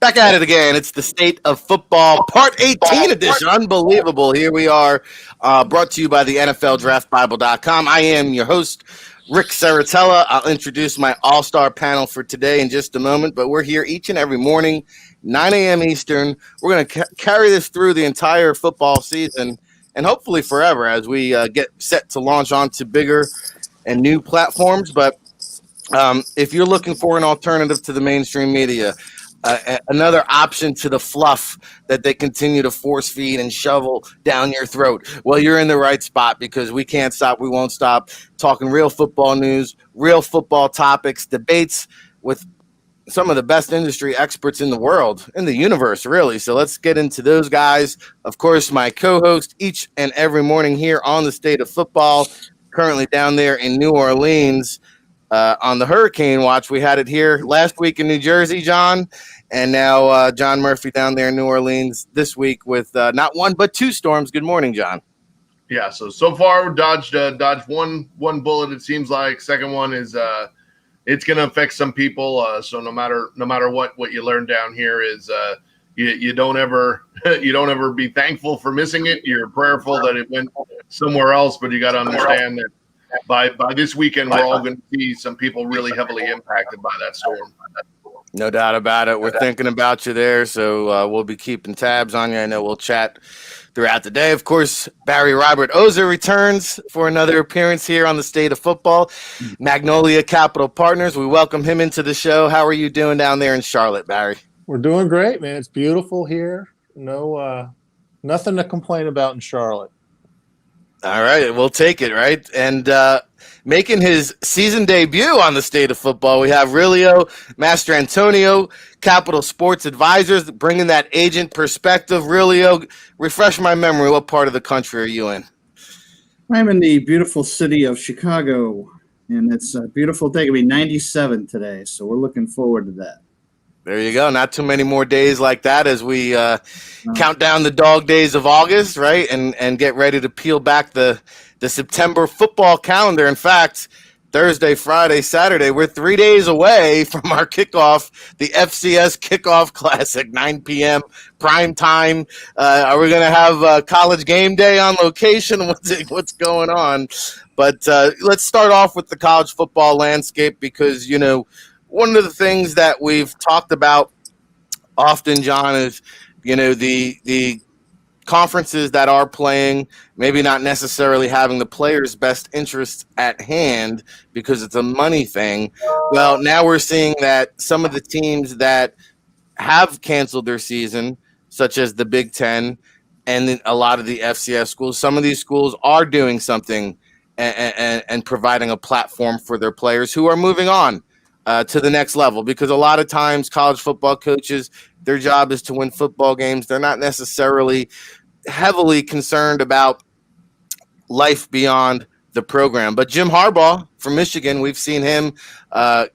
Back at it again. It's the State of Football Part 18 edition. Unbelievable. Here we are, brought to you by the NFLDraftBible.com. I am your host, Rick Saratella. I'll introduce my all-star panel for today in just a moment, but we're here each and every morning, 9 a.m. Eastern. We're going to carry this through the entire football season and hopefully forever as we get set to launch onto bigger and new platforms. But if you're looking for an alternative to the mainstream media, another option to the fluff that they continue to force feed and shovel down your throat, well, you're in the right spot, because we can't stop, we won't stop talking real football news, real football topics, debates with some of the best industry experts in the world, in the universe, really. So let's get into those guys. Of course, my co-host each and every morning here on the State of Football, currently down there in New Orleans on the hurricane watch. We had it here last week in New Jersey, John, and now John Murphy down there in New Orleans this week with not one but two storms. Good morning, John. Yeah, so far dodged one bullet. It seems like. Second one is it's going to affect some people. So no matter what you learn down here is you don't ever be thankful for missing it. You're prayerful that it went somewhere else, but you got to understand that by this weekend we're all going to see some people really heavily impacted by that storm. No doubt about it. We're thinking about you there, so we'll be keeping tabs on you. I know we'll chat throughout the day. Of course, Barry Robert Ozer returns for another appearance here on the State of Football. Magnolia Capital Partners, we welcome him into the show. How are you doing down there in Charlotte, Barry? We're doing great, man. It's beautiful here. No, nothing to complain about in Charlotte. All right, we'll take it, right? And making his season debut on the State of Football, we have Rilio Mastrantonio, Capital Sports Advisors, bringing that agent perspective. Rilio, refresh my memory. What part of the country are you in? I'm in the beautiful city of Chicago, and it's a beautiful day. It'll be 97 today, so we're looking forward to that. There you go. Not too many more days like that as we count down the dog days of August, right? And get ready to peel back the September football calendar. In fact, Thursday, Friday, Saturday, we're 3 days away from our kickoff, the FCS Kickoff Classic, 9 p.m. prime time. Are we going to have college game day on location? What's going on? But let's start off with the college football landscape, because, you know, one of the things that we've talked about often, John, is, you know, the conferences that are playing maybe not necessarily having the players' best interests at hand because it's a money thing. Well, now we're seeing that some of the teams that have canceled their season, such as the Big Ten and a lot of the FCS schools, some of these schools are doing something and providing a platform for their players who are moving on to the next level, because a lot of times college football coaches, their job is to win football games. They're not necessarily heavily concerned about life beyond the program. But Jim Harbaugh from Michigan, we've seen him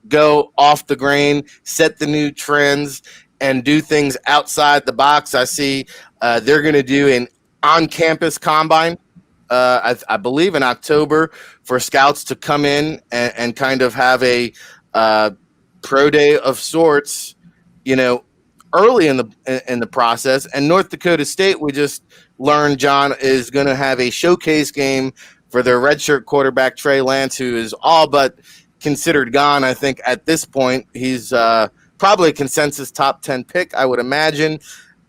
go off the grain, set the new trends, and do things outside the box. I see they're going to do an on-campus combine, I believe in October, for scouts to come in and kind of have a pro day of sorts, you know, early in the process. And North Dakota State, we just learned, John, is going to have a showcase game for their redshirt quarterback Trey Lance, who is all but considered gone. I think at this point he's probably a consensus top 10 pick, I would imagine.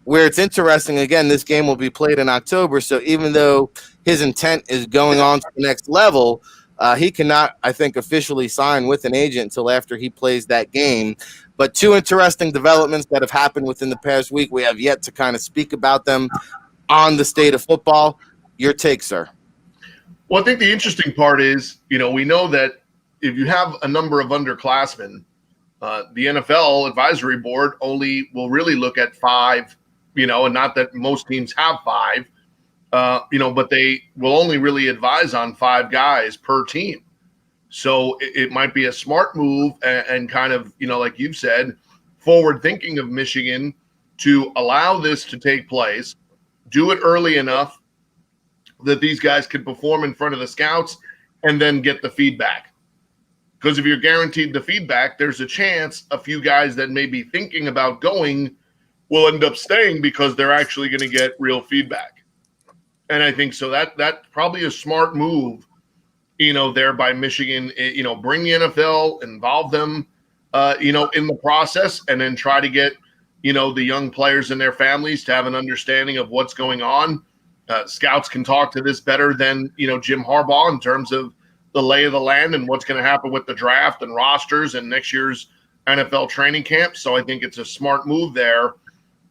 Where it's interesting, again, this game will be played in October, so even though his intent is going on to the next level, he cannot, I think, officially sign with an agent until after he plays that game. But two interesting developments that have happened within the past week. We have yet to kind of speak about them on the State of Football. Your take, sir? Well, I think the interesting part is, you know, we know that if you have a number of underclassmen, the NFL advisory board only will really look at 5, you know, and not that most teams have 5. But they will only really advise on 5 guys per team. So it might be a smart move and kind of, you know, like you've said, forward thinking of Michigan to allow this to take place, do it early enough that these guys can perform in front of the scouts and then get the feedback. Because if you're guaranteed the feedback, there's a chance a few guys that may be thinking about going will end up staying because they're actually going to get real feedback. And I think so that probably a smart move, there by Michigan, bring the NFL, involve them, in the process, and then try to get, the young players and their families to have an understanding of what's going on. Scouts can talk to this better than, Jim Harbaugh in terms of the lay of the land and what's going to happen with the draft and rosters and next year's NFL training camp. So I think it's a smart move there,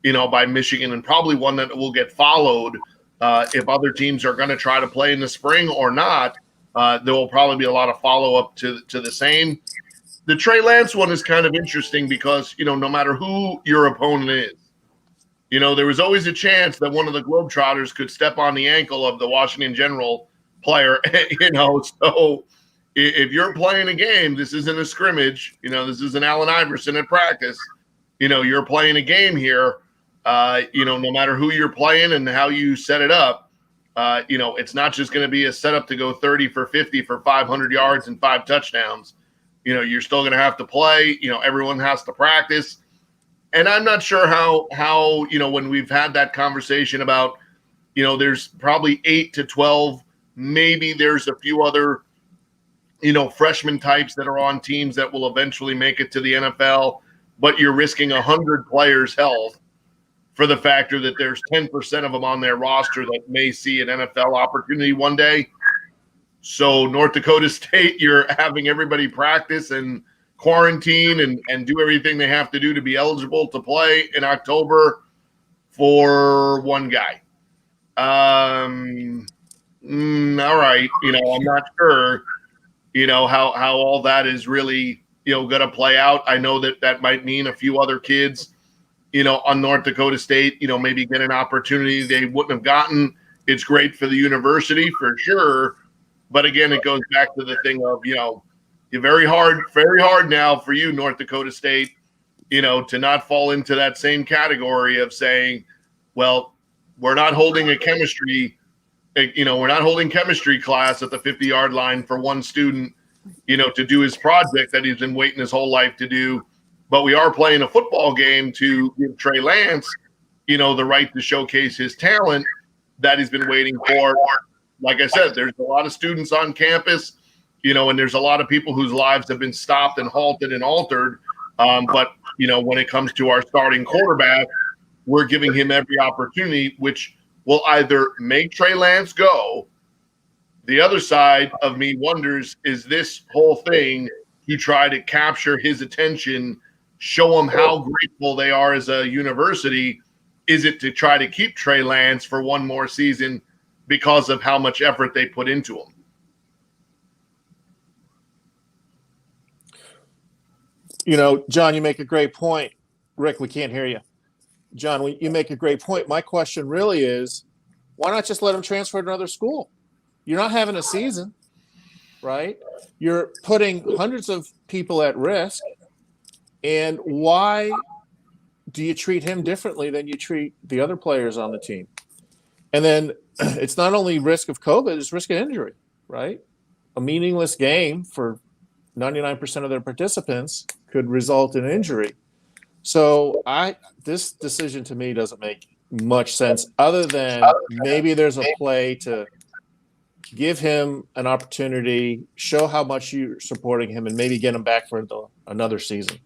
by Michigan, and probably one that will get followed if other teams are going to try to play in the spring or not. There will probably be a lot of follow-up to the same. The Trey Lance one is kind of interesting because, no matter who your opponent is, there was always a chance that one of the Globetrotters could step on the ankle of the Washington General player, So if you're playing a game, this isn't a scrimmage, this isn't Allen Iverson at practice, you're playing a game here, no matter who you're playing and how you set it up, it's not just going to be a setup to go 30 for 50 for 500 yards and 5 touchdowns. You're still going to have to play. Everyone has to practice. And I'm not sure how when we've had that conversation about, there's probably 8 to 12, maybe there's a few other, freshman types that are on teams that will eventually make it to the NFL, but you're risking 100 players' health for the factor that there's 10% of them on their roster that may see an NFL opportunity one day. So North Dakota State, you're having everybody practice and quarantine and do everything they have to do to be eligible to play in October for one guy. All right. I'm not sure, how all that is really, going to play out. I know that might mean a few other kids, on North Dakota State, maybe get an opportunity they wouldn't have gotten. It's great for the university for sure. But again, it goes back to the thing of, you're very hard now for you, North Dakota State, to not fall into that same category of saying, well, we're not holding a chemistry, we're not holding chemistry class at the 50-yard line for one student, to do his project that he's been waiting his whole life to do. But we are playing a football game to give Trey Lance, the right to showcase his talent that he's been waiting for. Like I said, there's a lot of students on campus, and there's a lot of people whose lives have been stopped and halted and altered. But, when it comes to our starting quarterback, we're giving him every opportunity, which will either make Trey Lance go. The other side of me wonders, is this whole thing to try to capture his attention, show him how grateful they are as a university? Is it to try to keep Trey Lance for one more season because of how much effort they put into him? John, you make a great point. Rick, we can't hear you. John, you make a great point. My question really is, why not just let him transfer to another school? You're not having a season, right? You're putting hundreds of people at risk. And why do you treat him differently than you treat the other players on the team? And then it's not only risk of COVID, it's risk of injury, right? A meaningless game for 99% of their participants could result in injury. So this decision to me doesn't make much sense, other than maybe there's a play to give him an opportunity, show how much you're supporting him, and maybe get him back for another season.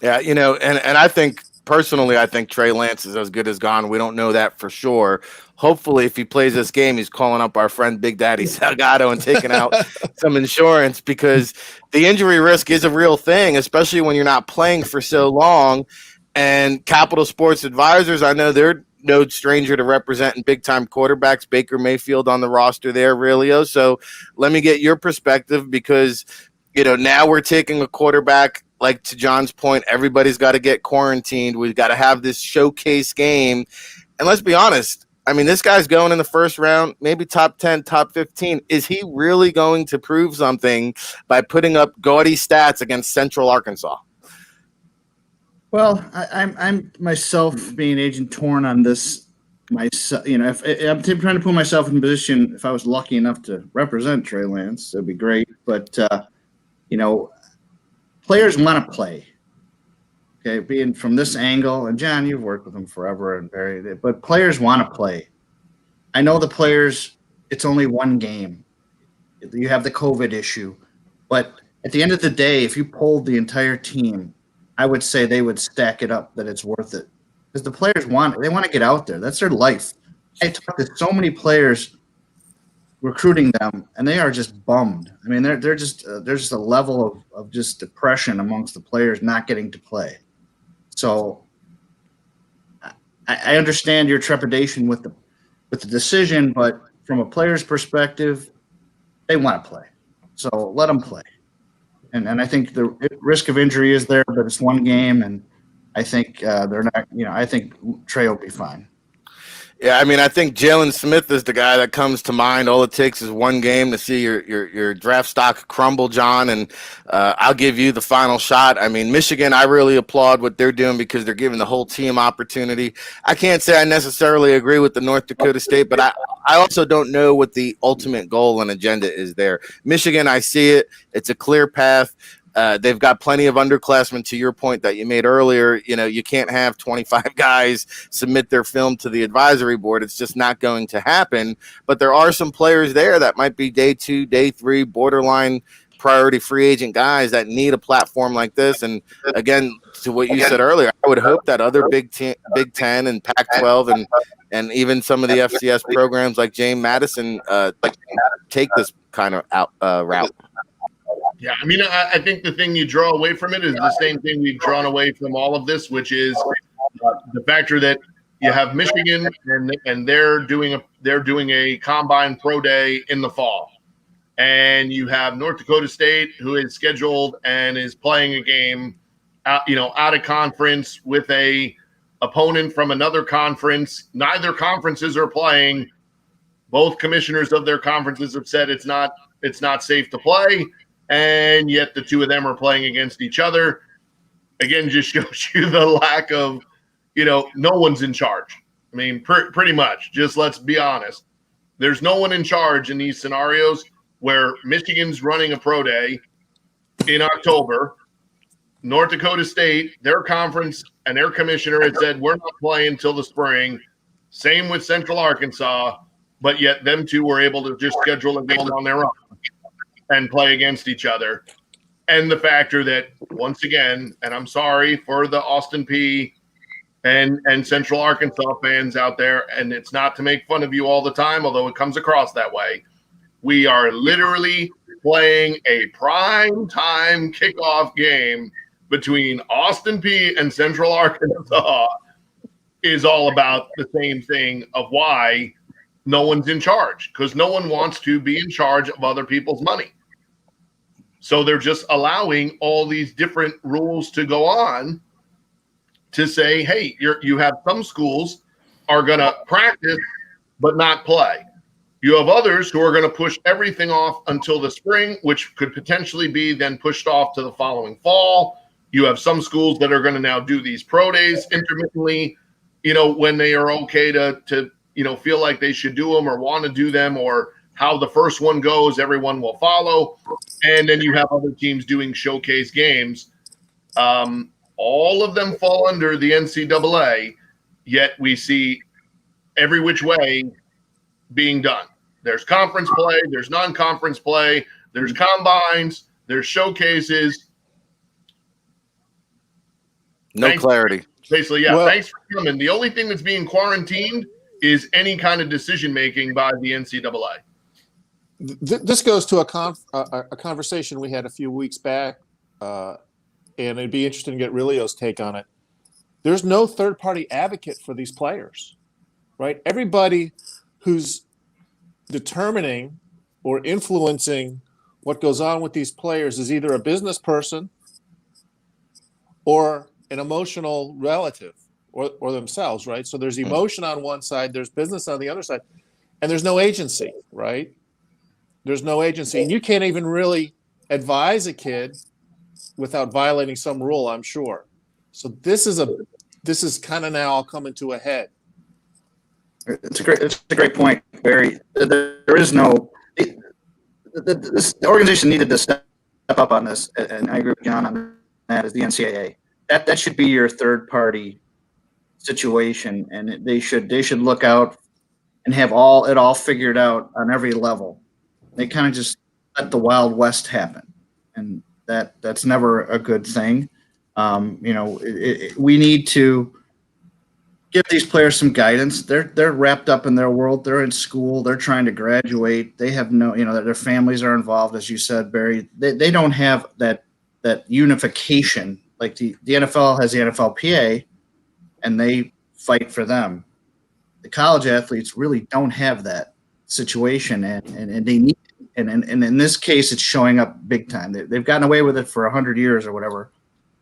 Yeah, and I think personally, I think Trey Lance is as good as gone. We don't know that for sure. Hopefully, if he plays this game, he's calling up our friend Big Daddy Salgado and taking out some insurance, because the injury risk is a real thing, especially when you're not playing for so long. And Capital Sports Advisors, I know they're no stranger to representing big-time quarterbacks. Baker Mayfield on the roster there, Aurelio. So let me get your perspective, because, now we're taking a quarterback. Like, to John's point, everybody's got to get quarantined. We've got to have this showcase game. And let's be honest, I mean, this guy's going in the first round, maybe top 10, top 15. Is he really going to prove something by putting up gaudy stats against Central Arkansas? Well, I'm myself being agent torn on this. Myself, if I'm trying to put myself in a position, if I was lucky enough to represent Trey Lance, that'd be great. But, players want to play. Okay, being from this angle, and John, you've worked with them forever, but players want to play. I know the players. It's only one game. You have the COVID issue, but at the end of the day, if you polled the entire team, I would say they would stack it up that it's worth it because the players they want to get out there. That's their life. I talked to so many players recruiting them, and they are just bummed. I mean, there's just a level of just depression amongst the players not getting to play. So I understand your trepidation with the decision, but from a player's perspective, they want to play. So let them play. And I think the risk of injury is there, but it's one game, and I think they're not. I think Trey will be fine. Yeah, I mean, I think Jalen Smith is the guy that comes to mind. All it takes is one game to see your draft stock crumble, John, and I'll give you the final shot. I mean, Michigan, I really applaud what they're doing because they're giving the whole team opportunity. I can't say I necessarily agree with the North Dakota State, but I also don't know what the ultimate goal and agenda is there. Michigan, I see it. It's a clear path. They've got plenty of underclassmen, to your point that you made earlier. You can't have 25 guys submit their film to the advisory board. It's just not going to happen. But there are some players there that might be day 2, day 3, borderline priority free agent guys that need a platform like this. And again, to what you said earlier, I would hope that other Big Ten and Pac-12 and even some of the FCS programs like James Madison take this kind of route. Yeah, I mean, I think the thing you draw away from it is the same thing we've drawn away from all of this, which is the factor that you have Michigan and they're doing a combine pro day in the fall, and you have North Dakota State who is scheduled and is playing a game out of conference with a opponent from another conference. Neither conferences are playing. Both commissioners of their conferences have said it's not safe to play. And yet the two of them are playing against each other. Again, just shows you the lack of, no one's in charge. I mean, pretty much. Just let's be honest. There's no one in charge in these scenarios where Michigan's running a pro day in October. North Dakota State, their conference and their commissioner had said, we're not playing until the spring. Same with Central Arkansas, but yet them two were able to just schedule a game on their own and play against each other. And the factor that, once again, and I'm sorry for the Austin Peay and Central Arkansas fans out there, and it's not to make fun of you all the time, although it comes across that way. We are literally playing a prime time kickoff game between Austin Peay and Central Arkansas is all about the same thing of why no one's in charge, because no one wants to be in charge of other people's money. So they're just allowing all these different rules to go on to say, hey, you have some schools are going to practice but not play. You have others who are going to push everything off until the spring, which could potentially be then pushed off to the following fall. You have some schools that are going to now do these pro days intermittently, when they are okay to feel like they should do them or want to do them, or how the first one goes, everyone will follow. And then you have other teams doing showcase games. All of them fall under the NCAA, yet we see every which way being done. There's conference play, there's non-conference play, there's combines, there's showcases. Clarity. Basically, yeah. Well, thanks for coming. The only thing that's being quarantined is any kind of decision-making by the NCAA. This goes to a conversation we had a few weeks back, and it'd be interesting to get Rilio's take on it. There's no third-party advocate for these players, right? Everybody who's determining or influencing what goes on with these players is either a business person or an emotional relative or themselves, right? So there's emotion on one side, there's business on the other side, and there's no agency, right? There's no agency. And you can't even really advise a kid without violating some rule, I'm sure. So this is kind of now all coming to a head. It's a great point, Barry. There is no the organization needed to step up on this, and I agree with John on that, is the NCAA. that should be your third party situation, and they should look out and have it all figured out on every level. They kind of just let the Wild West happen, and that's never a good thing. We need to give these players some guidance. They're wrapped up in their world. They're in school. They're trying to graduate. They have their families are involved, as you said, Barry. They don't have that unification like the NFL has the NFLPA, and they fight for them. The college athletes really don't have that situation, and they need. And in this case, it's showing up big time. They've gotten away with it for 100 years or whatever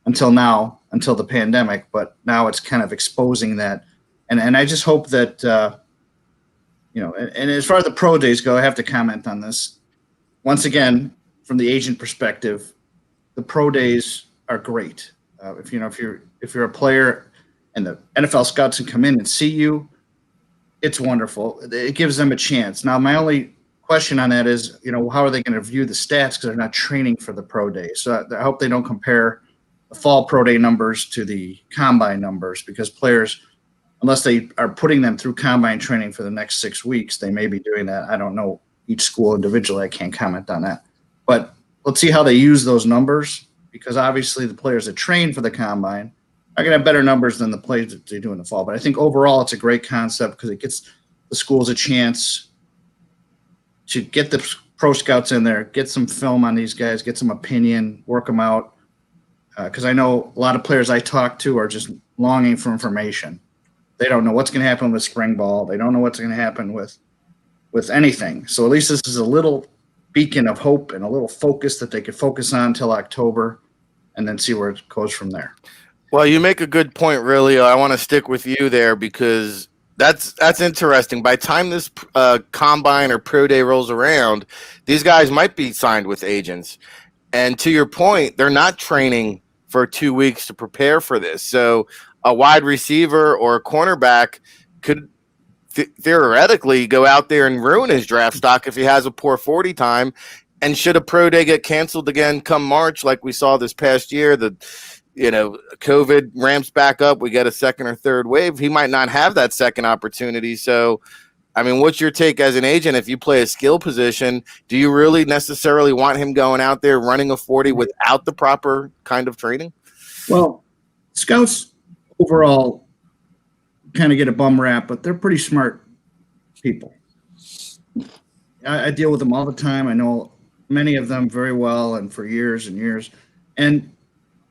until the pandemic, but now it's kind of exposing that. And I just hope that, and as far as the pro days go, I have to comment on this. Once again, from the agent perspective, the pro days are great. If you're a player and the NFL scouts can come in and see you, it's wonderful. It gives them a chance. Now, my only question on that is, how are they going to view the stats because they're not training for the pro day? So I hope they don't compare the fall pro day numbers to the combine numbers, because players, unless they are putting them through combine training for the next 6 weeks, they may be doing that. I don't know each school individually. I can't comment on that. But let's see how they use those numbers, because obviously the players that train for the combine are going to have better numbers than the players that they do in the fall. But I think overall it's a great concept because it gets the schools a chance to get the pro scouts in there, get some film on these guys, get some opinion, work them out. Because I know a lot of players I talk to are just longing for information. They don't know what's going to happen with spring ball. They don't know what's going to happen with anything. So at least this is a little beacon of hope and a little focus that they could focus on until October and then see where it goes from there. Well, you make a good point, really. I want to stick with you there because that's interesting. By the time this combine or pro day rolls around, these guys might be signed with agents. And to your point, they're not training for 2 weeks to prepare for this. So a wide receiver or a cornerback could theoretically go out there and ruin his draft stock if he has a poor 40 time. And should a pro day get canceled again come March, like we saw this past year, COVID ramps back up, we get a second or third wave, he might not have that second opportunity. So, I mean, what's your take as an agent? If you play a skill position, do you really necessarily want him going out there running a 40 without the proper kind of training? Well, scouts overall kind of get a bum rap, but they're pretty smart people. I deal with them all the time. I know many of them very well and for years and years. And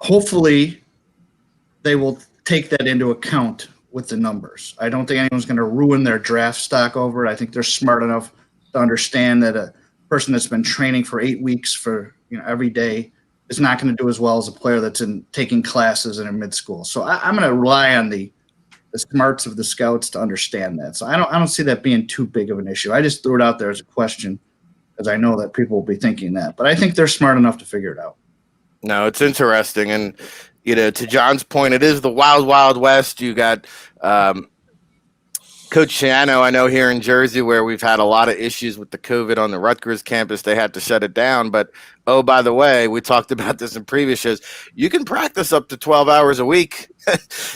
hopefully they will take that into account with the numbers. I don't think anyone's going to ruin their draft stock over it. I think they're smart enough to understand that a person that's been training for 8 weeks for every day is not going to do as well as a player that's taking classes in a mid school. So I'm going to rely on the smarts of the scouts to understand that. So I don't see that being too big of an issue. I just threw it out there as a question because I know that people will be thinking that, but I think they're smart enough to figure it out. No, it's interesting. And, to John's point, it is the wild, wild west. You got Coach Shiano, I know here in Jersey, where we've had a lot of issues with the COVID on the Rutgers campus, they had to shut it down. But, oh, by the way, we talked about this in previous shows. You can practice up to 12 hours a week.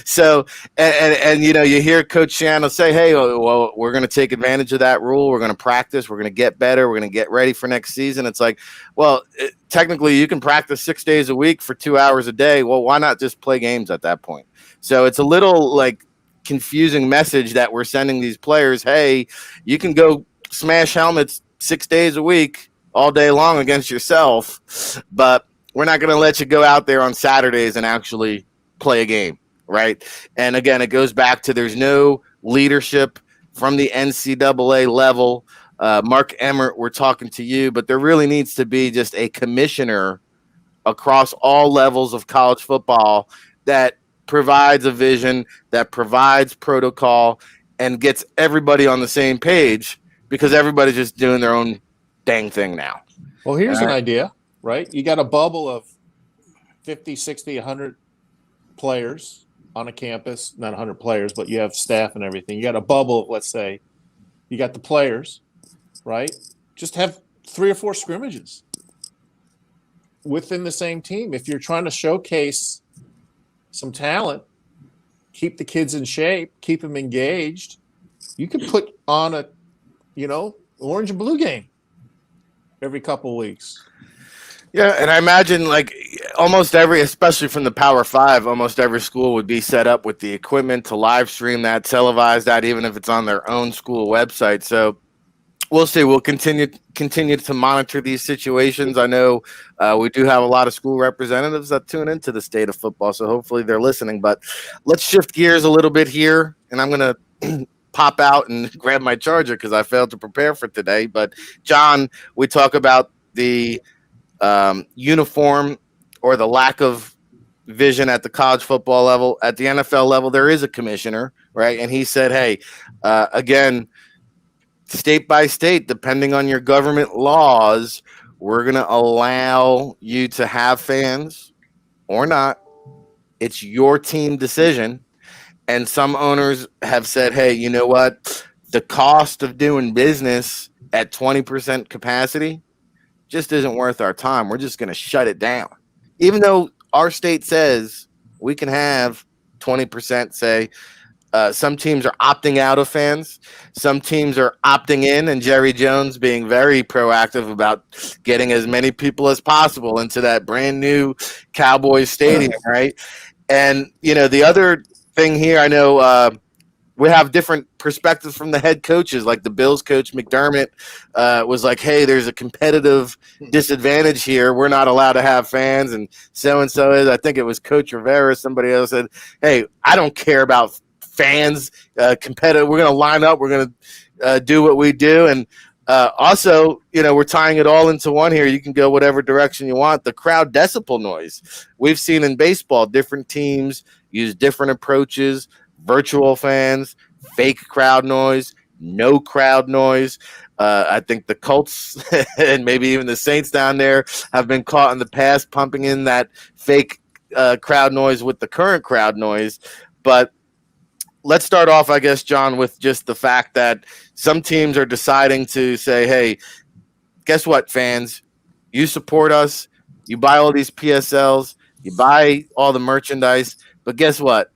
So, and you hear Coach Shiano say, hey, well, we're going to take advantage of that rule. We're going to practice. We're going to get better. We're going to get ready for next season. It's like, well, technically you can practice 6 days a week for 2 hours a day. Well, why not just play games at that point? So it's a little like confusing message that we're sending these players. Hey, you can go smash helmets 6 days a week all day long against yourself, but we're not going to let you go out there on Saturdays and actually play a game, right? And again, it goes back to there's no leadership from the NCAA level. Mark Emmert, we're talking to you, but there really needs to be just a commissioner across all levels of college football that provides a vision, that provides protocol, and gets everybody on the same page, because everybody's just doing their own dang thing now. Well, here's an idea, right? You got a bubble of 50, 60, 100 players on a campus, not 100 players, but you have staff and everything. You got a bubble of, let's say, you got the players, right? Just have 3 or 4 scrimmages within the same team. If you're trying to showcase some talent, keep the kids in shape, keep them engaged, you could put on a, orange and blue game every couple of weeks. Yeah, and I imagine like almost every, especially from the Power Five, almost every school would be set up with the equipment to live stream that, televise that, even if it's on their own school website. So we'll see. We'll continue to monitor these situations. I know we do have a lot of school representatives that tune into the state of football, so hopefully they're listening. But let's shift gears a little bit here, and I'm going to pop out and grab my charger because I failed to prepare for today. But John, we talk about the uniform or the lack of vision at the college football level. At the NFL level, there is a commissioner, right? And he said, hey, again, state by state, depending on your government laws, we're going to allow you to have fans or not. It's your team decision. And some owners have said, hey, you know what? The cost of doing business at 20% capacity just isn't worth our time. We're just going to shut it down. Even though our state says we can have 20%, say, some teams are opting out of fans. Some teams are opting in, and Jerry Jones being very proactive about getting as many people as possible into that brand new Cowboys stadium, right? And, the other thing here, I know we have different perspectives from the head coaches. Like the Bills coach McDermott was like, hey, there's a competitive disadvantage here. We're not allowed to have fans, and so is. I think it was Coach Rivera. Somebody else said, hey, I don't care about fans, competitive. We're going to line up. We're going to do what we do. And also, we're tying it all into one here. You can go whatever direction you want. The crowd decibel noise. We've seen in baseball, different teams use different approaches. Virtual fans, fake crowd noise, no crowd noise. I think the Colts and maybe even the Saints down there have been caught in the past pumping in that fake crowd noise with the current crowd noise. But let's start off, I guess, John, with just the fact that some teams are deciding to say, hey, guess what, fans? You support us. You buy all these PSLs. You buy all the merchandise. But guess what?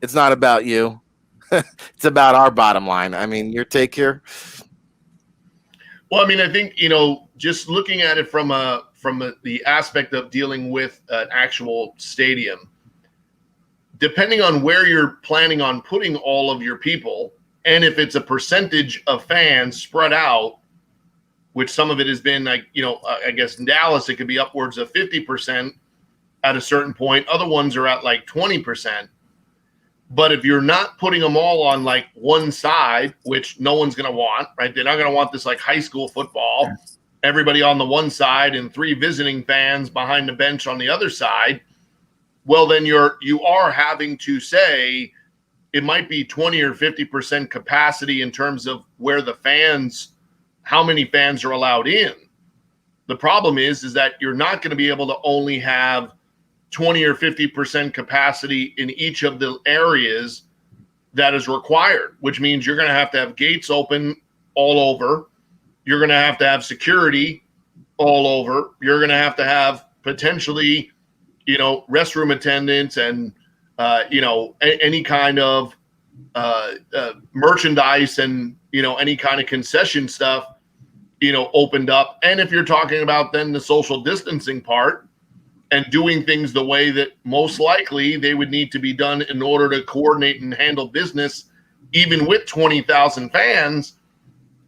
It's not about you. It's about our bottom line. I mean, your take here? Well, I mean, I think, just looking at it from the aspect of dealing with an actual stadium, depending on where you're planning on putting all of your people, and if it's a percentage of fans spread out, which some of it has been like, I guess in Dallas, it could be upwards of 50% at a certain point. Other ones are at like 20%. But if you're not putting them all on like one side, which no one's going to want, right? They're not going to want this like high school football, everybody on the one side and 3 visiting fans behind the bench on the other side. Well, then you are having to say it might be 20 or 50% capacity in terms of where the fans, how many fans are allowed in. The problem is that you're not going to be able to only have 20 or 50% capacity in each of the areas that is required, which means you're going to have gates open all over. You're going to have security all over. You're going to have potentially, restroom attendants and, any kind of merchandise and, any kind of concession stuff, opened up. And if you're talking about then the social distancing part, and doing things the way that most likely they would need to be done in order to coordinate and handle business, even with 20,000 fans,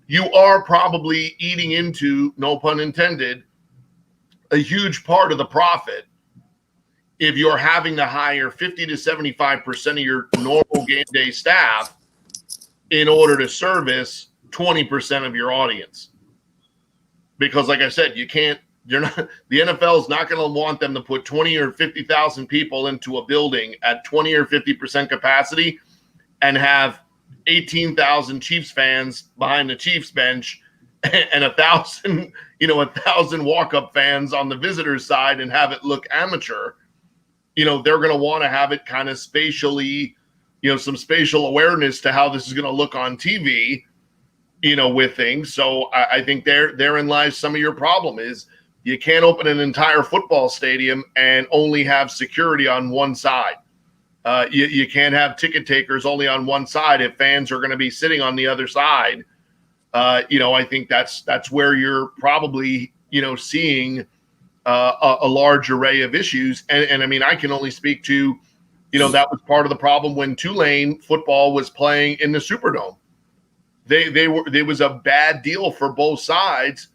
you are probably eating into, no pun intended, a huge part of the profit if you're having to hire 50 to 75% of your normal game day staff in order to service 20% of your audience. Because like I said, the NFL is not going to want them to put 20 or 50,000 people into a building at 20 or 50% capacity and have 18,000 Chiefs fans behind the Chiefs bench and 1,000 walk-up fans on the visitors side and have it look amateur. They're going to want to have it kind of spatially, some spatial awareness to how this is going to look on TV, with things. So I think therein lies some of your problem is You can't open an entire football stadium and only have security on one side. You can't have ticket takers only on one side if fans are going to be sitting on the other side. I think that's where you're probably, seeing a large array of issues. And I mean, I can only speak to, that was part of the problem when Tulane football was playing in the Superdome. There was a bad deal for both sides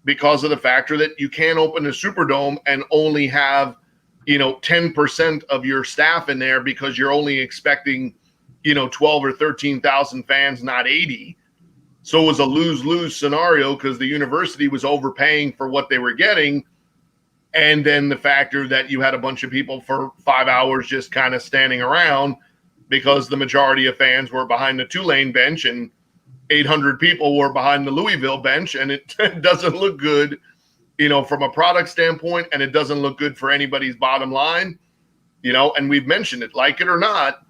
because of the factor that you can't open the Superdome and only have, 10% of your staff in there because you're only expecting, 12 or 13,000 fans, not 80. So it was a lose-lose scenario because the university was overpaying for what they were getting. And then the factor that you had a bunch of people for 5 hours just kind of standing around because the majority of fans were behind the Tulane bench and 800 people were behind the Louisville bench. And it doesn't look good, from a product standpoint, and it doesn't look good for anybody's bottom line, and we've mentioned it, like it or not,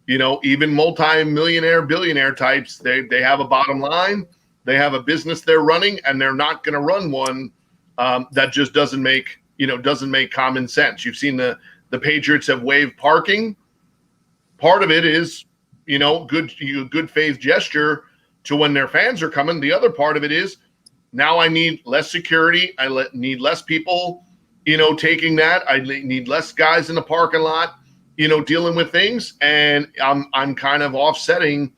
even multi-millionaire, billionaire types, they have a bottom line, they have a business they're running, and they're not going to run one that just doesn't make common sense. You've seen the Patriots have waived parking. Part of it is, good faith gesture to when their fans are coming. The other part of it is now I need less security. I need less people, taking that. I need less guys in the parking lot, dealing with things. And I'm kind of offsetting,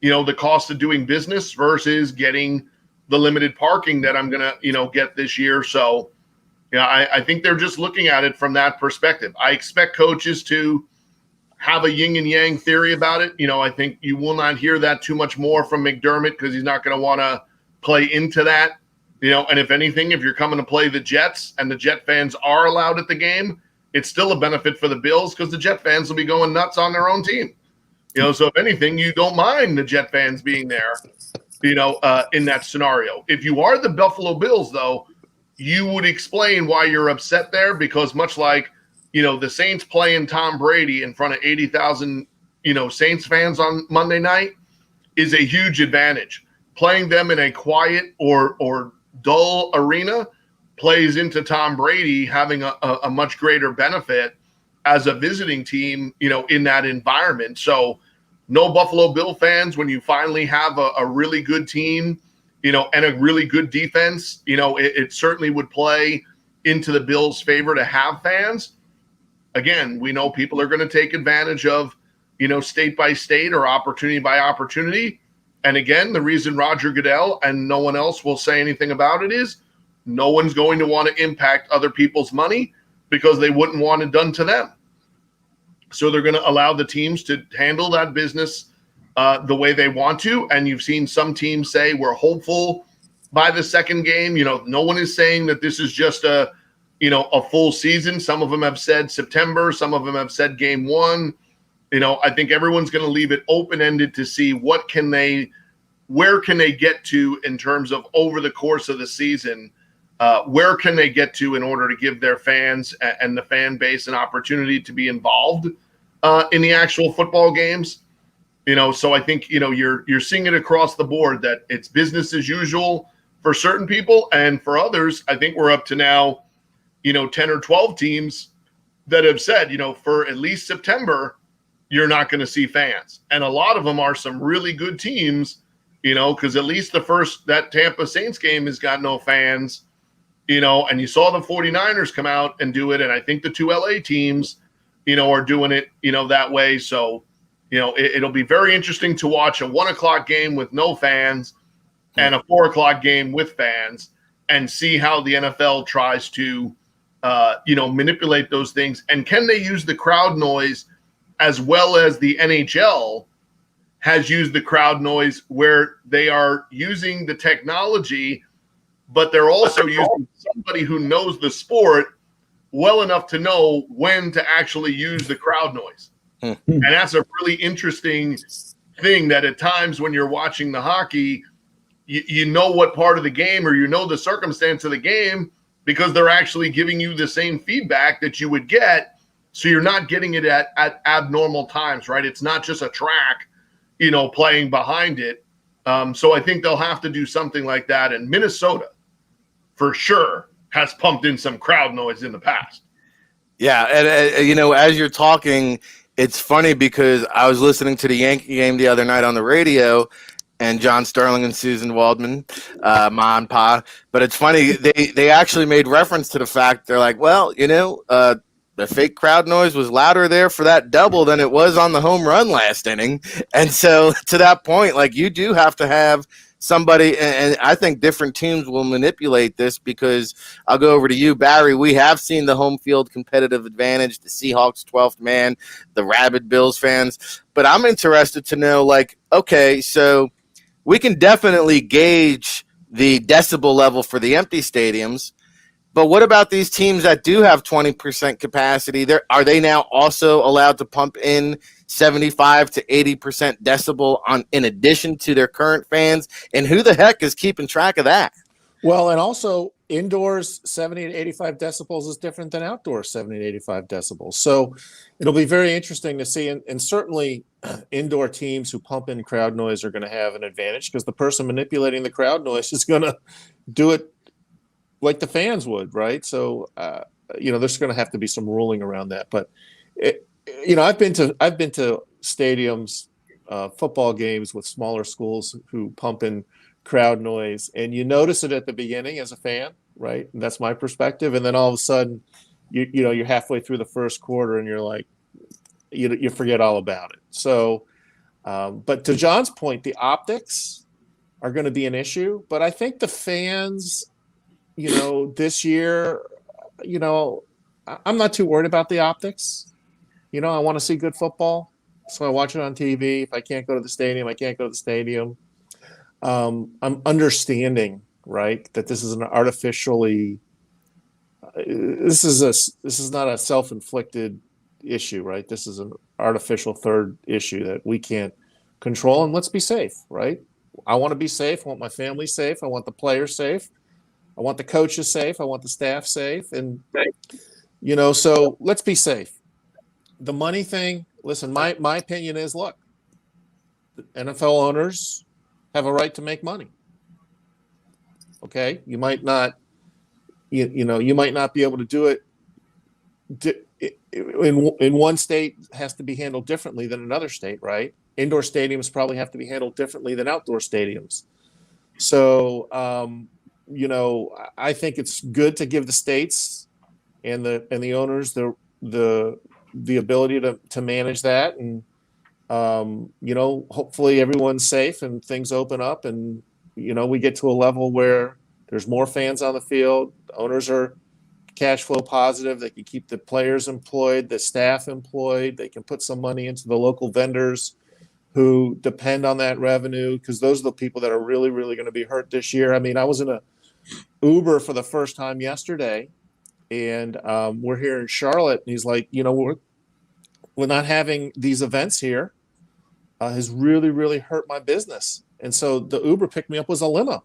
the cost of doing business versus getting the limited parking that I'm going to, get this year. So, I think they're just looking at it from that perspective. I expect coaches to have a yin and yang theory about it. I think you will not hear that too much more from McDermott because he's not going to want to play into that. And if anything, if you're coming to play the Jets and the Jet fans are allowed at the game, it's still a benefit for the Bills because the Jet fans will be going nuts on their own team. So if anything, you don't mind the Jet fans being there, in that scenario. If you are the Buffalo Bills, though, you would explain why you're upset there because much like, the Saints playing Tom Brady in front of 80,000, Saints fans on Monday night is a huge advantage. Playing them in a quiet or dull arena plays into Tom Brady having a much greater benefit as a visiting team, in that environment. So no Buffalo Bill fans, when you finally have a really good team, and a really good defense, it certainly would play into the Bills' favor to have fans. Again, we know people are going to take advantage of, state by state or opportunity by opportunity. And again, the reason Roger Goodell and no one else will say anything about it is no one's going to want to impact other people's money because they wouldn't want it done to them. So they're going to allow the teams to handle that business the way they want to. And you've seen some teams say we're hopeful by the second game. No one is saying that this is just a full season. Some of them have said September. Some of them have said game one. I think everyone's going to leave it open-ended to see where can they get to in terms of over the course of the season. Where can they get to in order to give their fans and the fan base an opportunity to be involved in the actual football games? So I think, you're seeing it across the board that it's business as usual for certain people. And for others, I think we're up to now, 10 or 12 teams that have said, for at least September, you're not going to see fans. And a lot of them are some really good teams, because at least that Tampa Saints game has got no fans, and you saw the 49ers come out and do it. And I think the two LA teams, are doing it, that way. So, it'll be very interesting to watch a 1:00 game with no fans and a 4:00 game with fans and see how the NFL tries to, manipulate those things. And can they use the crowd noise as well as the NHL has used the crowd noise where they are using the technology, but they're also using somebody who knows the sport well enough to know when to actually use the crowd noise. And that's a really interesting thing that at times when you're watching the hockey, you know what part of the game or the circumstance of the game because they're actually giving you the same feedback that you would get. So you're not getting it at abnormal times, right? It's not just a track, playing behind it. So I think they'll have to do something like that. And Minnesota, for sure, has pumped in some crowd noise in the past. Yeah, and you know, as you're talking, it's funny because I was listening to the Yankee game the other night on the radio, and John Sterling and Susan Waldman, Ma and Pa. But it's funny, they actually made reference to the fact, they're like, well, you know, the fake crowd noise was louder there for that double than it was on the home run last inning. And so to that point, like, you do have to have somebody, and I think different teams will manipulate this, because I'll go over to you, Barry. We have seen the home field competitive advantage, the Seahawks 12th man, the rabid Bills fans. But I'm interested to know, like, okay, so we can definitely gauge the decibel level for the empty stadiums, but what about these teams that do have 20% capacity? Are they now also allowed to pump in 75 to 80% decibel in addition to their current fans? And who the heck is keeping track of that? Well, and also indoors 70 to 85 decibels is different than outdoors 70 to 85 decibels. So it'll be very interesting to see. And certainly indoor teams who pump in crowd noise are going to have an advantage, because the person manipulating the crowd noise is going to do it like the fans would, right? So, you know, there's going to have to be some ruling around that. But, you know, I've been to stadiums, football games with smaller schools who pump in crowd noise, and you notice it at the beginning as a fan, right? And that's my perspective. And then all of a sudden, you know, you're halfway through the first quarter and you're like, you forget all about it. So, but to John's point, the optics are going to be an issue. But I think the fans, you know, this year, you know, I'm not too worried about the optics. You know, I want to see good football, so I watch it on TV. If I can't go to the stadium, I can't go to the stadium. I'm understanding, right, that this is an artificially. This is not a self-inflicted issue, right? This is an artificial third issue that we can't control, and let's be safe, right? I want to be safe. I want my family safe. I want the players safe. I want the coaches safe. I want the staff safe. And, you know, so let's be safe. The money thing, listen, my opinion is, look, NFL owners have a right to make money. Okay? You might not, you know, you might not be able to do it. In one state has to be handled differently than another state, right? Indoor stadiums probably have to be handled differently than outdoor stadiums. So, you know, I think it's good to give the states and the owners the ability to manage that, and you know, hopefully everyone's safe and things open up, and you know, we get to a level where there's more fans on the field, the owners are cash flow positive, they can keep the players employed, the staff employed, they can put some money into the local vendors who depend on that revenue, because those are the people that are really, really going to be hurt this year. I mean, I was in a Uber for the first time yesterday, and we're here in Charlotte, and he's like, you know, we're not having these events here has really, really hurt my business. And so the Uber picked me up was a limo.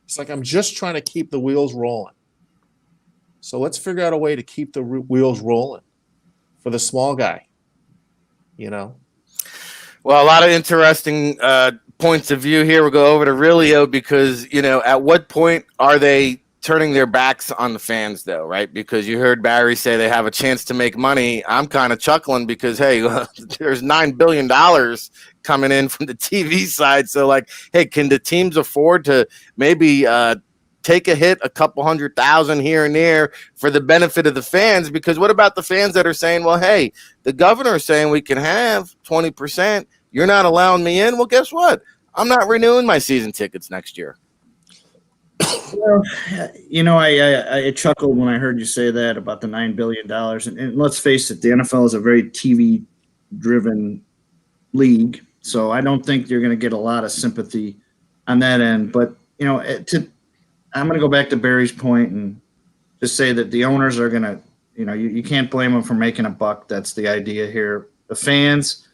It's like, I'm just trying to keep the wheels rolling. So let's figure out a way to keep the wheels rolling for the small guy, you know? Well, a lot of interesting points of view here. We'll go over to Rilio, because, you know, at what point are they turning their backs on the fans, though, right? Because you heard Barry say they have a chance to make money. I'm kind of chuckling because, hey, there's $9 billion coming in from the TV side. So, like, hey, can the teams afford to maybe take a hit, a couple $100,000 here and there for the benefit of the fans? Because what about the fans that are saying, well, hey, the governor is saying we can have 20%. You're not allowing me in. Well, guess what? I'm not renewing my season tickets next year. Well, you know, I chuckled when I heard you say that about the $9 billion. And let's face it, the NFL is a very TV-driven league. So I don't think you're going to get a lot of sympathy on that end. But, you know, I'm going to go back to Barry's point and just say that the owners are going to, you know, you can't blame them for making a buck. That's the idea here. The fans,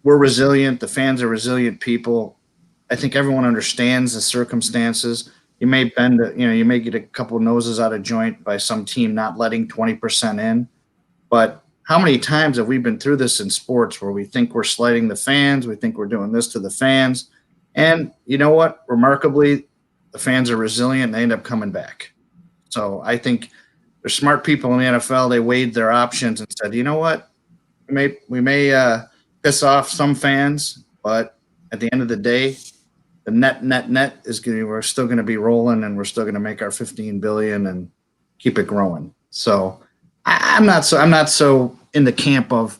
we're resilient. The fans are resilient people. I think everyone understands the circumstances. You may bend, you may get a couple of noses out of joint by some team not letting 20% in. But how many times have we been through this in sports where we think we're slighting the fans, we think we're doing this to the fans, and you know what? Remarkably, the fans are resilient and they end up coming back. So I think there's smart people in the NFL. They weighed their options and said, you know what, we may piss off some fans, but at the end of the day, the net is going to, we're still going to be rolling, and we're still going to make our 15 billion and keep it growing. So I'm not so in the camp of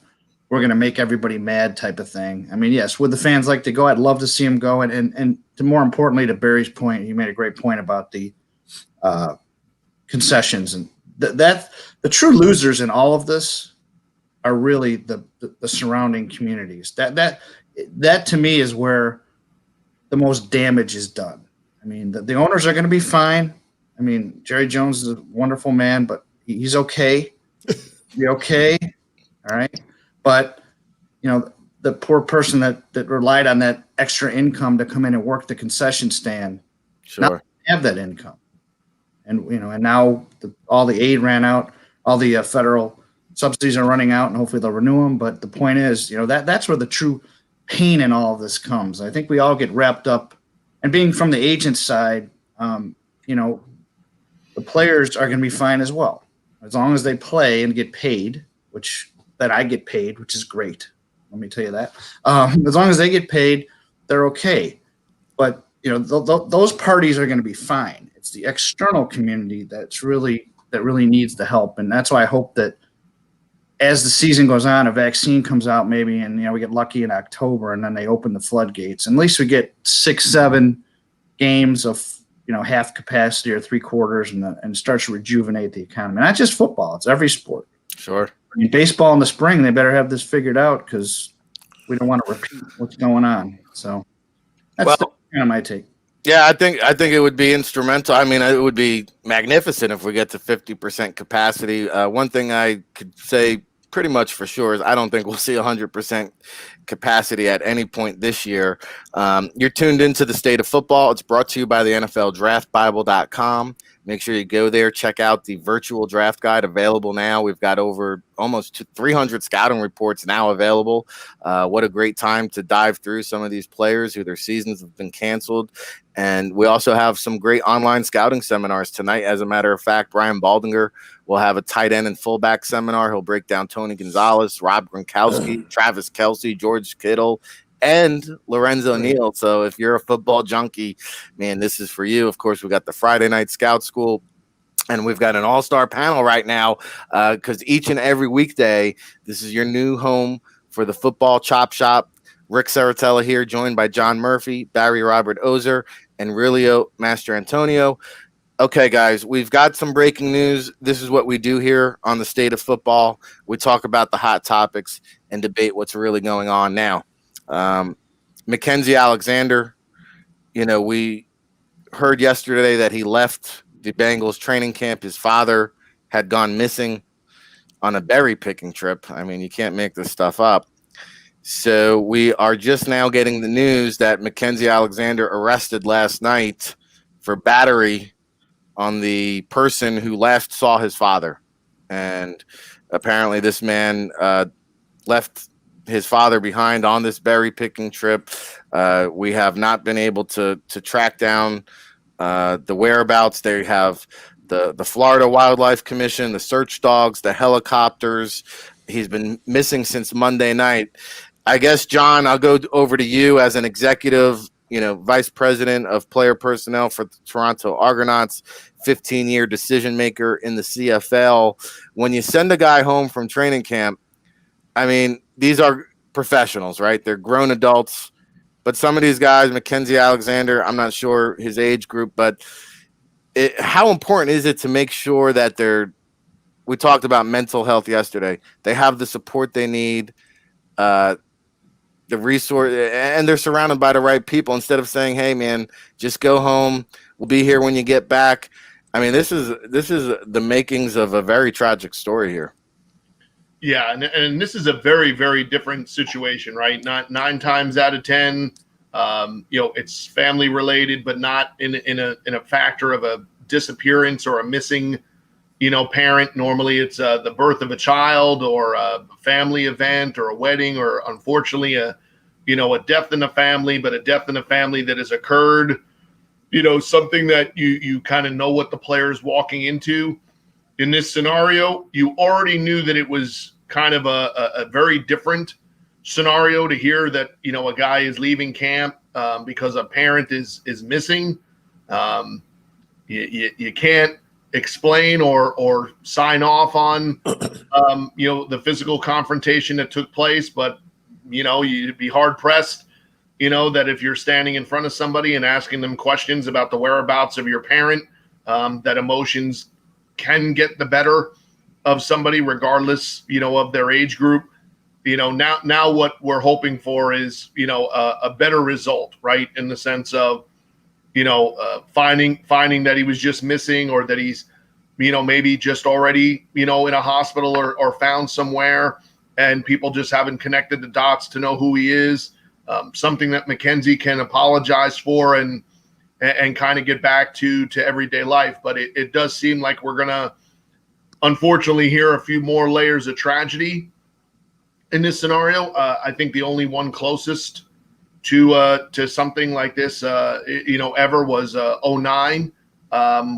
we're going to make everybody mad type of thing. I mean, yes, would the fans like to go? I'd love to see them go. And to more importantly, to Barry's point, he made a great point about the concessions, and that the true losers in all of this are really the surrounding communities. That to me is where the most damage is done. I mean, the owners are going to be fine. I mean, Jerry Jones is a wonderful man, but he's okay. Be okay. All right. But, you know, the poor person that relied on that extra income to come in and work the concession stand, Sure. not have that income. And, you know, and now all the aid ran out, all the federal subsidies are running out, and hopefully they'll renew them. But the point is, you know, that's where the true pain in all of this comes. I think we all get wrapped up, and being from the agent side, you know, the players are going to be fine as well, as long as they play and get paid, which I get paid, which is great. Let me tell you that. As long as they get paid, they're okay. But, you know, those parties are going to be fine. It's the external community that really needs the help. And that's why I hope that as the season goes on, a vaccine comes out maybe, and, you know, we get lucky in October, and then they open the floodgates. And at least we get 6-7 games of, you know, half capacity or 3/4, and starts to rejuvenate the economy. Not just football; it's every sport. Sure. I mean, baseball in the spring, they better have this figured out, because we don't want to repeat what's going on. So that's kind of my take. Yeah, I think it would be instrumental. I mean, it would be magnificent if we get to 50% capacity. One thing I could say pretty much for sure is I don't think we'll see 100% capacity at any point this year. You're tuned into The State of Football. It's brought to you by the NFL DraftBible.com. Make sure you go there, check out the virtual draft guide available now. We've got over almost 300 scouting reports now available. What a great time to dive through some of these players who their seasons have been canceled. And we also have some great online scouting seminars tonight. As a matter of fact, Brian Baldinger will have a tight end and fullback seminar. He'll break down Tony Gonzalez, Rob Gronkowski, Travis Kelce, George Kittle, and Lorenzo Neal. So if you're a football junkie, man, this is for you. Of course, we got the Friday Night Scout School, and we've got an all-star panel right now, because each and every weekday, this is your new home for the football chop shop. Rick Saratella here, joined by John Murphy, Barry Robert Ozer, and Rilio Master Antonio. Okay, guys, we've got some breaking news. This is what we do here on The State of Football. We talk about the hot topics and debate what's really going on now. Mackenzie Alexander, you know, we heard yesterday that he left the Bengals training camp. His father had gone missing on a berry picking trip. I mean, you can't make this stuff up. So we are just now getting the news that Mackenzie Alexander arrested last night for battery on the person who last saw his father. And apparently this man left his father behind on this berry picking trip. We have not been able to track down the whereabouts. They have the Florida Wildlife Commission, the search dogs, the helicopters. He's been missing since Monday night. I guess, John, I'll go over to you as an executive, you know, vice president of player personnel for the Toronto Argonauts, 15-year decision maker in the CFL. When you send a guy home from training camp, I mean, these are professionals, right? They're grown adults. But some of these guys, Mackenzie Alexander, I'm not sure his age group, but how important is it to make sure that we talked about mental health yesterday, they have the support they need, the resource, and they're surrounded by the right people, instead of saying, hey, man, just go home. We'll be here when you get back. I mean, this is the makings of a very tragic story here. Yeah, and this is a very, very different situation, right? Not 9 times out of 10, you know, it's family related, but not in a factor of a disappearance or a missing, you know, parent. Normally, it's the birth of a child or a family event or a wedding, or unfortunately, a death in the family, but a death in a family that has occurred. something that you kind of know what the player is walking into. In this scenario, you already knew that it was kind of a very different scenario to hear that, a guy is leaving camp because a parent is missing. You can't explain or sign off on, the physical confrontation that took place, but, you'd be hard pressed, that if you're standing in front of somebody and asking them questions about the whereabouts of your parent, that emotions can get the better of somebody regardless, of their age group. Now what we're hoping for is, a better result, right? In the sense of, finding that he was just missing, or that he's, maybe just already, in a hospital or found somewhere, and people just haven't connected the dots to know who he is. Something that Mackenzie can apologize for and kind of get back to everyday life. But it does seem like we're going to, unfortunately, hear a few more layers of tragedy in this scenario. I think the only one closest to something like this, ever was 2009,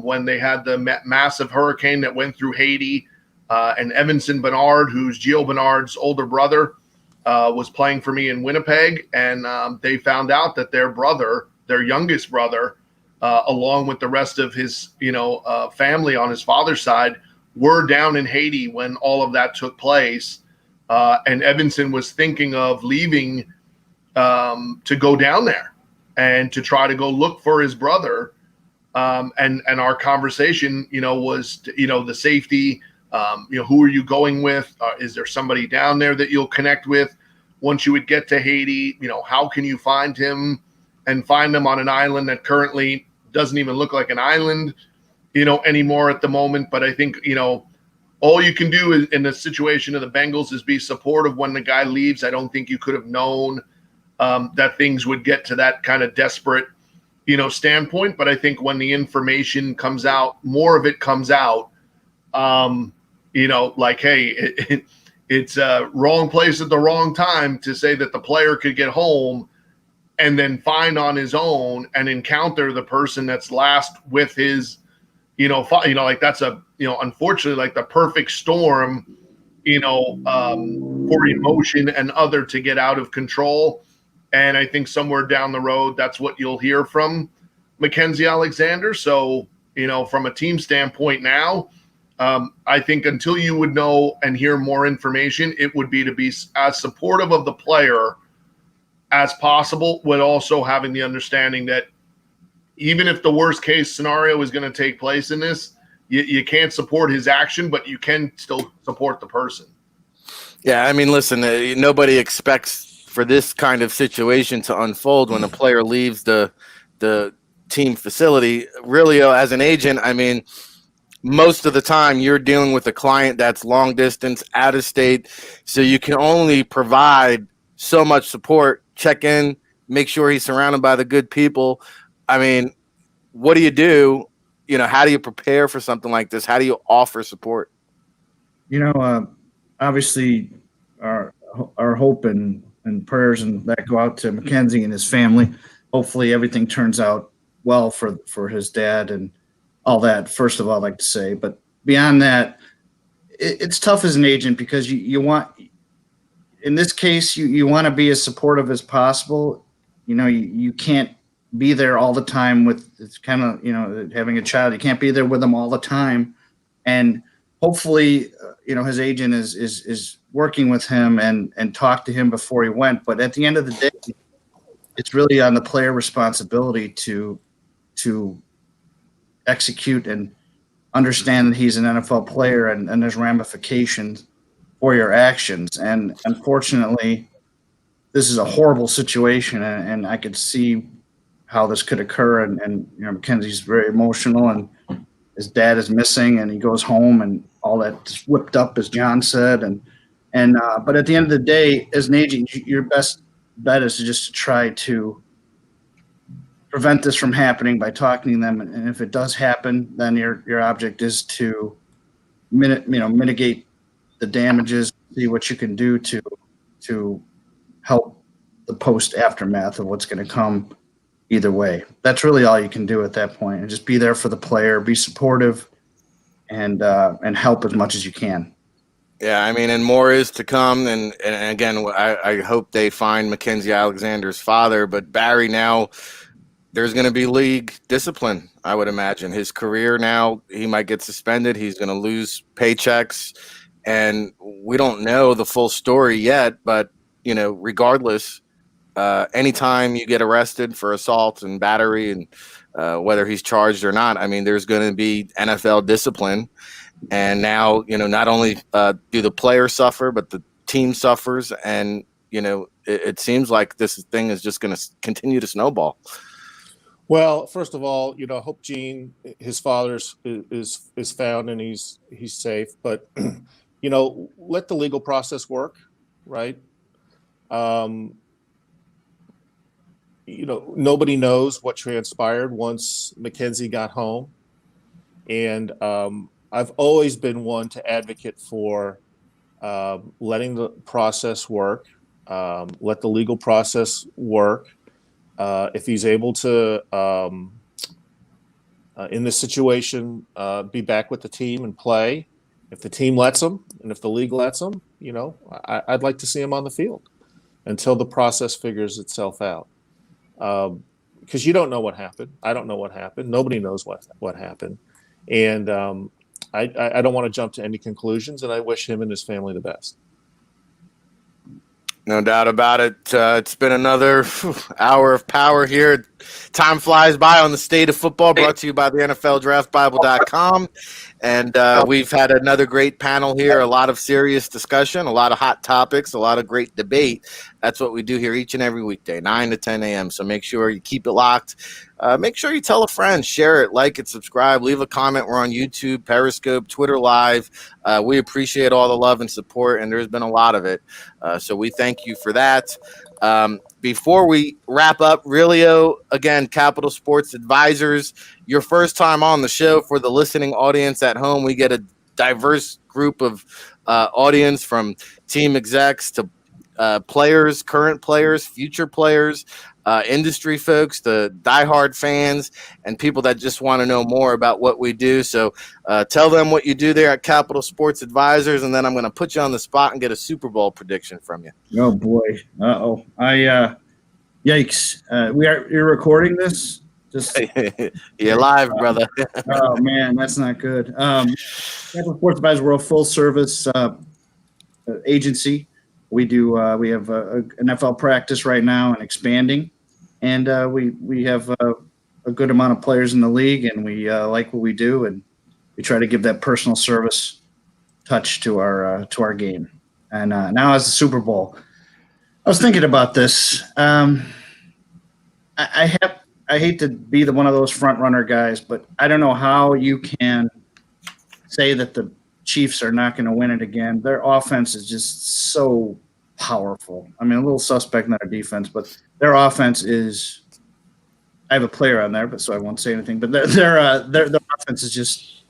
when they had the massive hurricane that went through Haiti, and Evanson Bernard, who's Gio Bernard's older brother, was playing for me in Winnipeg, and they found out that their youngest brother, along with the rest of his, family on his father's side, were down in Haiti when all of that took place. And Evanson was thinking of leaving to go down there and to try to go look for his brother. And our conversation, was, the safety. Who are you going with? Is there somebody down there that you'll connect with once you would get to Haiti? How can you find him and find him on an island that currently doesn't even look like an island, anymore at the moment? But I think, all you can do in the situation of the Bengals is be supportive when the guy leaves. I don't think you could have known that things would get to that kind of desperate, standpoint. But I think when the information comes out, more of it comes out, like, hey, it's a wrong place at the wrong time to say that the player could get home and then find on his own and encounter the person that's last with his, like that's unfortunately, like the perfect storm, for emotion and other to get out of control. And I think somewhere down the road, that's what you'll hear from Mackenzie Alexander. So, from a team standpoint now, I think until you would know and hear more information, it would be to be as supportive of the player as possible, with also having the understanding that even if the worst case scenario is going to take place in this, you can't support his action, but you can still support the person. Yeah, I mean, listen, nobody expects for this kind of situation to unfold when a player leaves the team facility. Really, as an agent, I mean, most of the time you're dealing with a client that's long distance, out of state, so you can only provide so much support, check in, make sure he's surrounded by the good people. I mean, what do you do? How do you prepare for something like this? How do you offer support? Obviously our hope and prayers and that go out to Mackenzie and his family. Hopefully everything turns out well for his dad and all that, first of all, I'd like to say. But beyond that, it's tough as an agent because you want, in this case, you want to be as supportive as possible. You can't be there all the time with, it's kind of, having a child, you can't be there with them all the time. And hopefully, his agent is working with him and talked to him before he went. But at the end of the day, it's really on the player responsibility to execute and understand that he's an NFL player and there's ramifications for your actions. And unfortunately, this is a horrible situation, and I could see how this could occur. And Mackenzie's very emotional, and his dad is missing, and he goes home and all that just whipped up, as John said. But at the end of the day, as an agent, your best bet is to just try to prevent this from happening by talking to them. And if it does happen, then your object is to mitigate the damages, see what you can do to help the post aftermath of what's going to come either way. That's really all you can do at that point, and just be there for the player, be supportive, and help as much as you can. Yeah, I mean, and more is to come. And again, I hope they find Mackenzie Alexander's father. But Barry, now there's going to be league discipline, I would imagine. His career now, he might get suspended. He's going to lose paychecks. And we don't know the full story yet. But, regardless, anytime you get arrested for assault and battery and whether he's charged or not, I mean, there's going to be NFL discipline. And now, not only do the players suffer, but the team suffers. And, it seems like this thing is just going to continue to snowball. Well, first of all, I hope Gene, his father, is found and he's safe. But, let the legal process work, right? Nobody knows what transpired once Mackenzie got home. And I've always been one to advocate for letting the process work, let the legal process work. If he's able to, in this situation, be back with the team and play, if the team lets him and if the league lets him, I'd like to see him on the field until the process figures itself out. Because you don't know what happened. I don't know what happened. Nobody knows what happened. And I don't want to jump to any conclusions, and I wish him and his family the best. No doubt about it. It's been another hour of power here. Time flies by on the State of Football, brought to you by the NFLDraftBible.com. And we've had another great panel here, a lot of serious discussion, a lot of hot topics, a lot of great debate. That's what we do here each and every weekday, 9 to 10 a.m. So make sure you keep it locked. Make sure you tell a friend, share it, like it, subscribe, leave a comment. We're on YouTube, Periscope, Twitter Live. We appreciate all the love and support, and there's been a lot of it. So we thank you for that. Before we wrap up, Realio, again, Capital Sports Advisors, your first time on the show. For the listening audience at home, we get a diverse group of audience, from team execs to players, current players, future players, industry folks, the diehard fans, and people that just want to know more about what we do. So tell them what you do there at Capital Sports Advisors, and then I'm going to put you on the spot and get a Super Bowl prediction from you. Oh boy. Uh-oh. Yikes. You're recording this? Just You're live, brother. Oh man, that's not good. Capital Sports Advisors, we're a full service agency. We have an NFL practice right now and expanding, and we have a good amount of players in the league, and we like what we do, and we try to give that personal service touch to our game. And now as the Super Bowl, I was thinking about this. I hate to be one of those front runner guys, but I don't know how you can say that the Chiefs are not going to win it again. Their offense is just so powerful. I mean, a little suspect in their defense, but their offense is. I have a player on there, but so I won't say anything. But their offense is just,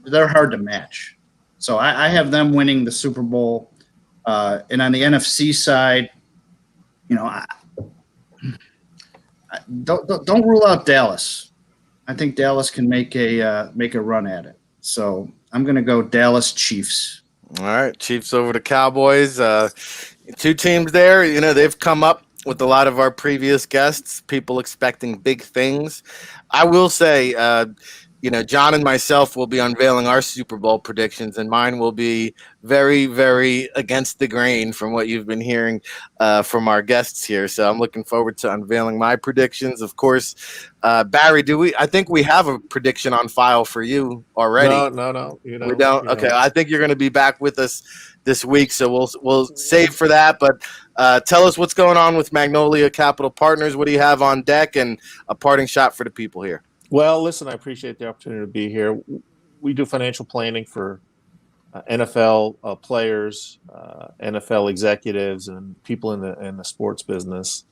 they're hard to match. So I have them winning the Super Bowl. And on the NFC side, don't rule out Dallas. I think Dallas can make a run at it. So I'm going to go Dallas Chiefs. All right, Chiefs over the Cowboys. Two teams there. They've come up with a lot of our previous guests, people expecting big things. I will say, John and myself will be unveiling our Super Bowl predictions, and mine will be very, very against the grain from what you've been hearing from our guests here. So I'm looking forward to unveiling my predictions. Of course, Barry, I think we have a prediction on file for you already. No. We don't? Okay, I think you're going to be back with us this week, so we'll save for that. But tell us what's going on with Magnolia Capital Partners. What do you have on deck, and a parting shot for the people here? Well, listen, I appreciate the opportunity to be here. We do financial planning for NFL players, NFL executives, and people in the sports business.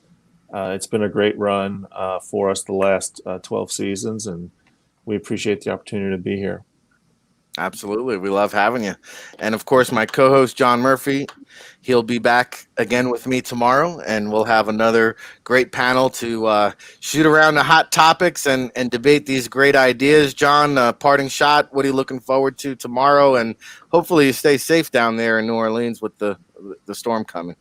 It's been a great run for us the last 12 seasons, and we appreciate the opportunity to be here. Absolutely. We love having you. And of course, my co host, John Murphy, he'll be back again with me tomorrow, and we'll have another great panel to shoot around the hot topics and debate these great ideas. John, parting shot, what are you looking forward to tomorrow? And hopefully, you stay safe down there in New Orleans with the storm coming.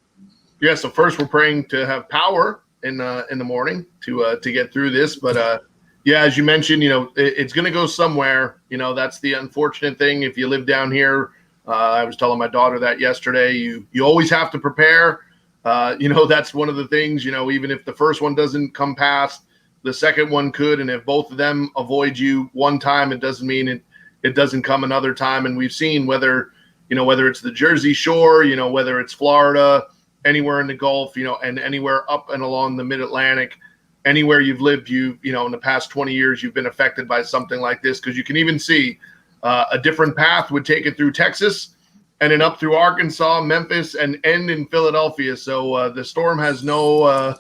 Yeah, so first we're praying to have power in the morning to get through this, but yeah, as you mentioned, it's going to go somewhere. That's the unfortunate thing. If you live down here, I was telling my daughter that yesterday. You always have to prepare. That's one of the things. Even if the first one doesn't come past, the second one could, and if both of them avoid you one time, it doesn't mean it doesn't come another time. And we've seen whether it's the Jersey Shore, whether it's Florida, anywhere in the Gulf, and anywhere up and along the Mid-Atlantic. Anywhere you've lived, in the past 20 years, you've been affected by something like this, because you can even see a different path would take it through Texas and then up through Arkansas, Memphis, and end in Philadelphia. So the storm has no,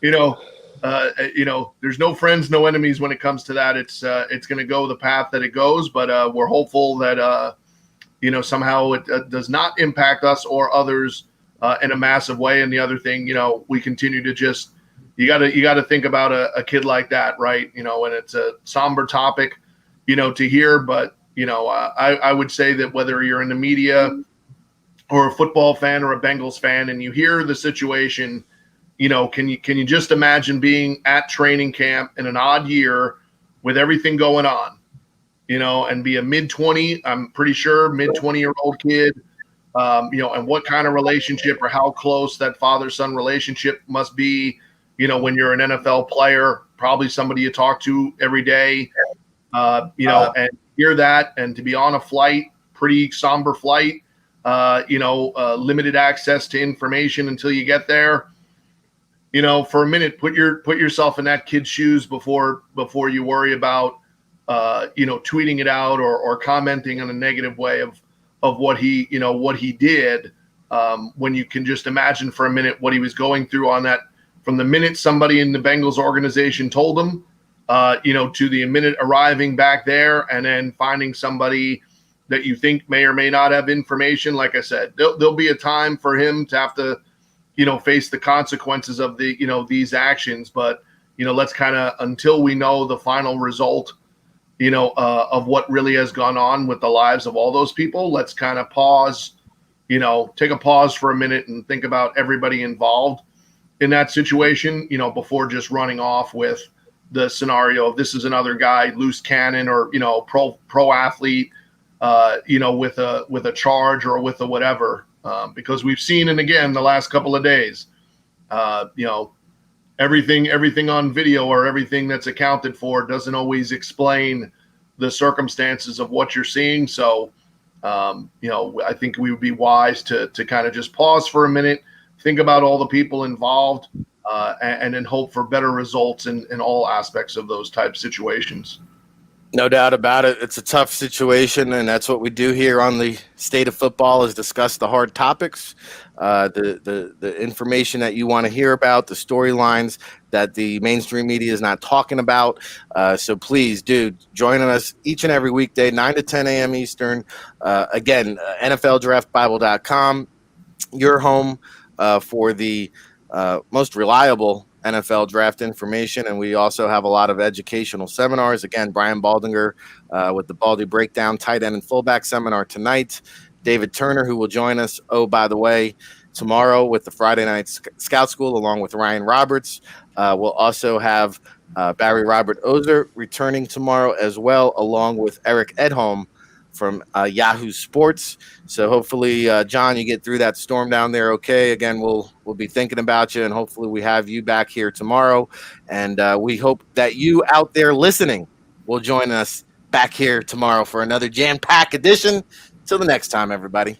there's no friends, no enemies when it comes to that. It's going to go the path that it goes, but we're hopeful that somehow it does not impact us or others in a massive way. And the other thing, we continue to just. You got to think about a kid like that, right? And it's a somber topic, to hear. But I would say that whether you're in the media or a football fan or a Bengals fan, and you hear the situation, can you just imagine being at training camp in an odd year with everything going on, and be a mid-20, I'm pretty sure mid-20-year-old kid, and what kind of relationship or how close that father-son relationship must be. When you're an NFL player, probably somebody you talk to every day, and hear that, and to be on a flight, pretty somber flight, limited access to information until you get there. For a minute, put yourself in that kid's shoes before you worry about, tweeting it out or commenting in a negative way of what he did, when you can just imagine for a minute what he was going through on that. From the minute somebody in the Bengals organization told him, to the minute arriving back there and then finding somebody that you think may or may not have information. Like I said, there'll be a time for him to have to, face the consequences of these actions. But, let's kind of, until we know the final result, of what really has gone on with the lives of all those people, let's kind of pause, take a pause for a minute and think about everybody involved in that situation, before just running off with the scenario of this is another guy, loose cannon, or, pro athlete, with a charge or with a whatever, because we've seen, and again, the last couple of days, everything on video or everything that's accounted for doesn't always explain the circumstances of what you're seeing. So, I think we would be wise to kind of just pause for a minute, think about all the people involved, and then hope for better results in all aspects of those type situations. No doubt about it. It's a tough situation, and that's what we do here on the State of Football, is discuss the hard topics, the information that you want to hear about, the storylines that the mainstream media is not talking about. So please, join us each and every weekday, 9 to 10 a.m. Eastern. Again, NFLDraftBible.com, your home for the most reliable NFL draft information. And we also have a lot of educational seminars. Again, Brian Baldinger with the Baldy Breakdown tight end and fullback seminar tonight. David Turner, who will join us, by the way, tomorrow with the Friday Night Scout School, along with Ryan Roberts. We'll also have Barry Robert Ozer returning tomorrow as well, along with Eric Edholm from Yahoo Sports. So hopefully, John, you get through that storm down there okay. Again, we'll be thinking about you, and hopefully we have you back here tomorrow. And we hope that you out there listening will join us back here tomorrow for another jam-packed edition. Till the next time, everybody.